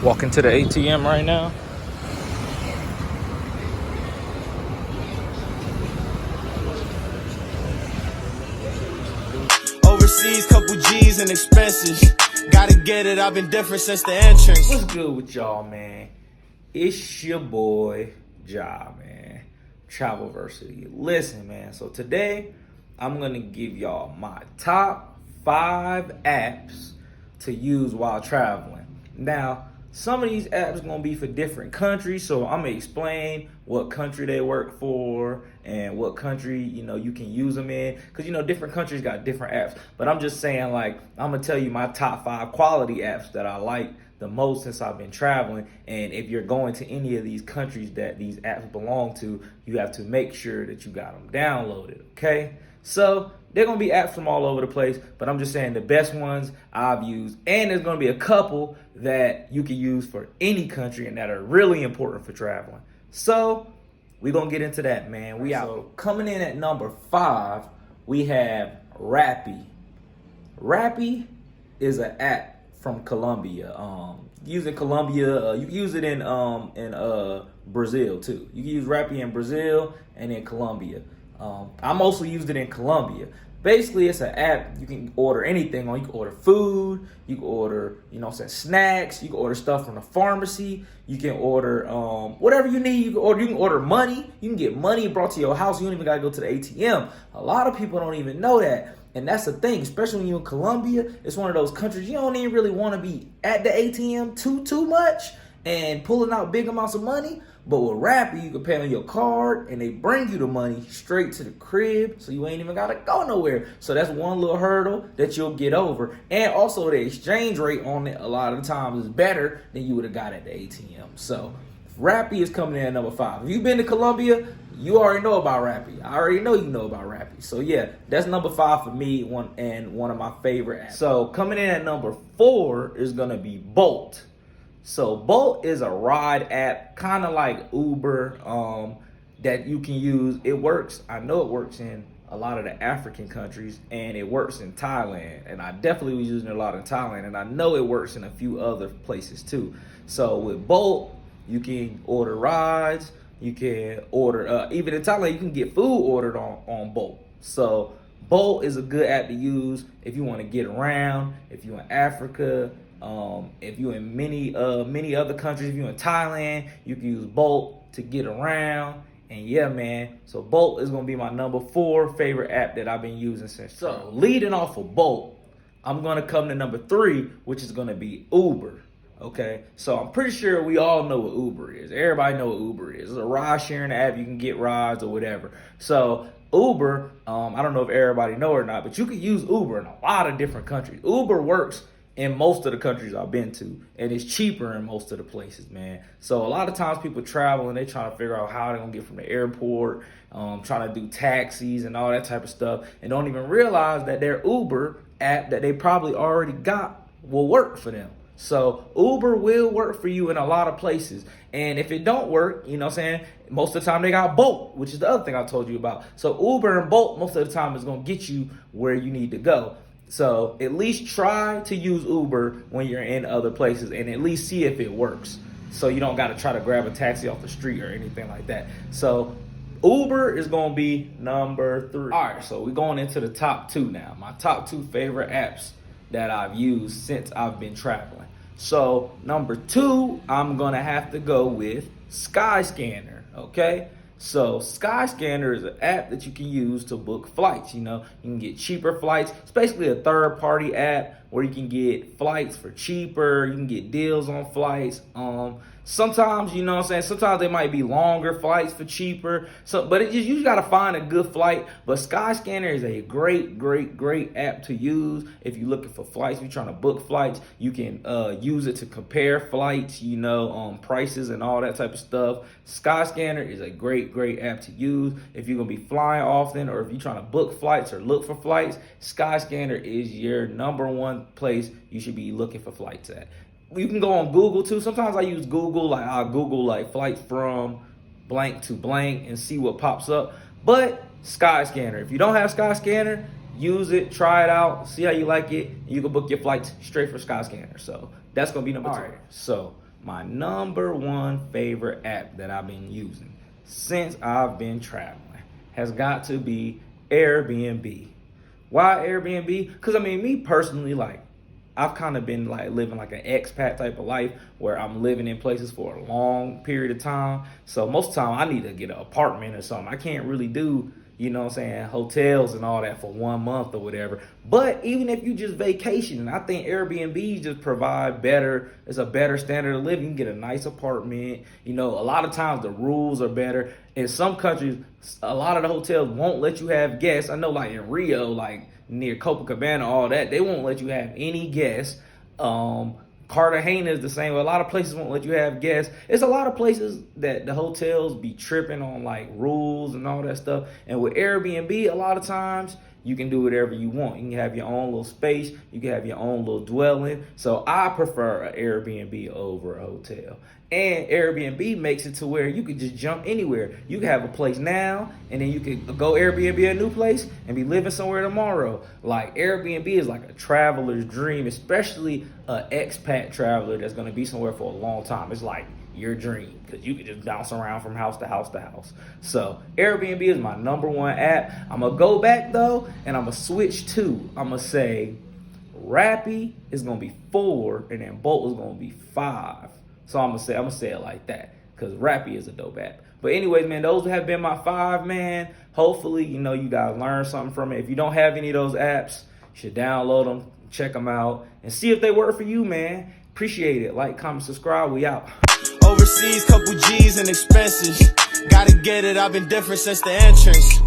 Walking to the ATM right now. Overseas, couple G's and expenses. Gotta get it, I've been different since the entrance. What's good with y'all, man? It's your boy, Ja, man. Travelversity. Listen, man. So today, I'm going to give y'all my top 5 apps to use while traveling. Now, some of these apps are going to be for different countries, so I'm going to explain what country they work for and what country, you can use them in. Because, different countries got different apps. But I'm just saying, like, I'm going to tell you my top 5 quality apps that I like the most since I've been traveling. And if you're going to any of these countries that these apps belong to, you have to make sure that you got them downloaded, okay? So they're going to be apps from all over the place, but I'm just saying the best ones I've used. And there's going to be a couple that you can use for any country and that are really important for traveling. So we're going to get into that, man. We out. So coming in at number 5, we have Rappi. Rappi is an app from Colombia. Using Colombia, you can use it in Brazil too. You can use Rappi in Brazil and in Colombia. I mostly used it in Colombia. Basically, it's an app you can order anything on. You can order food, you can order, snacks, you can order stuff from the pharmacy, you can order whatever you need. You can order money. You can get money brought to your house. You don't even gotta go to the ATM. A lot of people don't even know that. And that's the thing, especially when you're in Colombia. It's one of those countries you don't even really want to be at the ATM too much and pulling out big amounts of money. But with Rappi, you can pay on your card and they bring you the money straight to the crib, so you ain't even gotta go nowhere. So that's one little hurdle that you'll get over. And also the exchange rate on it a lot of the times is better than you would have got at the ATM. So Rappi is coming in at number 5. If you've been to Colombia, you already know about Rappi. I already know you know about Rappi. So yeah, that's number 5 for me, one of my favorite apps. So coming in at number 4 is gonna be Bolt. So Bolt is a ride app, kind of like Uber, that you can use. It works. I know it works in a lot of the African countries, and it works in Thailand. And I definitely was using it a lot in Thailand, and I know it works in a few other places too. So with Bolt, you can order rides. You can order, even in Thailand, you can get food ordered on Bolt. So Bolt is a good app to use if you want to get around, if you're in Africa. If you're in many other countries, if you're in Thailand, you can use Bolt to get around. And yeah, man, so Bolt is going to be my number 4 favorite app that I've been using since. So leading off of Bolt, I'm going to come to number 3, which is going to be Uber. Okay, so I'm pretty sure we all know what Uber is. Everybody know what Uber is. It's a ride sharing app. You can get rides or whatever. So Uber, I don't know if everybody know or not, but you can use Uber in a lot of different countries. Uber works in most of the countries I've been to, and it's cheaper in most of the places, man. So a lot of times people travel and they trying to figure out how they're gonna get from the airport, trying to do taxis and all that type of stuff, and don't even realize that their Uber app that they probably already got will work for them. So Uber will work for you in a lot of places. And if it don't work, most of the time they got Bolt, which is the other thing I told you about. So Uber and Bolt most of the time is gonna get you where you need to go. So at least try to use Uber when you're in other places and at least see if it works. So you don't got to try to grab a taxi off the street or anything like that. So Uber is going to be number 3. All right, so we're going into the top 2 now. My top 2 favorite apps that I've used since I've been traveling. So number 2, I'm going to have to go with Skyscanner, okay? So Skyscanner is an app that you can use to book flights. You can get cheaper flights. It's basically a third-party app where you can get flights for cheaper. You can get deals on flights. Sometimes, sometimes they might be longer flights for cheaper. But you got to find a good flight. But Skyscanner is a great app to use if you're looking for flights. If you're trying to book flights, you can use it to compare flights, prices and all that type of stuff. Skyscanner is a great app to use if you're going to be flying often, or if you're trying to book flights or look for flights. Skyscanner is your number 1 place you should be looking for flights at. You can go on Google too. Sometimes I use Google, like I'll Google like flights from blank to blank and see what pops up. But Skyscanner, if you don't have Skyscanner, use it, try it out, see how you like it, and you can book your flights straight for Skyscanner. So that's gonna be number 2. All right, so my number one favorite app that I've been using since I've been traveling has got to be Airbnb. Why Airbnb? Because I mean, me personally, like, I've kind of been like living like an expat type of life where I'm living in places for a long period of time. So most of the time I need to get an apartment or something. I can't really do, you know what I'm saying, hotels and all that for 1 month or whatever. But even if you just vacation, I think Airbnb just provide better, it's a better standard of living. You can get a nice apartment. You know, a lot of times the rules are better. In some countries, a lot of the hotels won't let you have guests. I know like in Rio, like near Copacabana, all that, they won't let you have any guests. Cartagena is the same way. A lot of places won't let you have guests. It's a lot of places that the hotels be tripping on like rules and all that stuff. And with Airbnb, a lot of times you can do whatever you want. You can have your own little space. You can have your own little dwelling. So I prefer an Airbnb over a hotel. And Airbnb makes it to where you could just jump anywhere. You can have a place now, and then you could go Airbnb a new place and be living somewhere tomorrow. Like Airbnb is like a traveler's dream, especially an expat traveler that's going to be somewhere for a long time. It's like your dream because you can just bounce around from house to house to house. So Airbnb is my number one app. I'm going to go back though, and I'm going to switch to, I'm going to say Rappi is going to be 4, and then Bolt is going to be 5. So I'm gonna say it like that because Rappi is a dope app. But anyways, man, those have been my 5, man. Hopefully, you know, you guys learned something from it. If you don't have any of those apps, you should download them, check them out, and see if they work for you, man. Appreciate it. Like, comment, subscribe. We out. Overseas, couple G's and expenses. Gotta get it, I've been different since the entrance.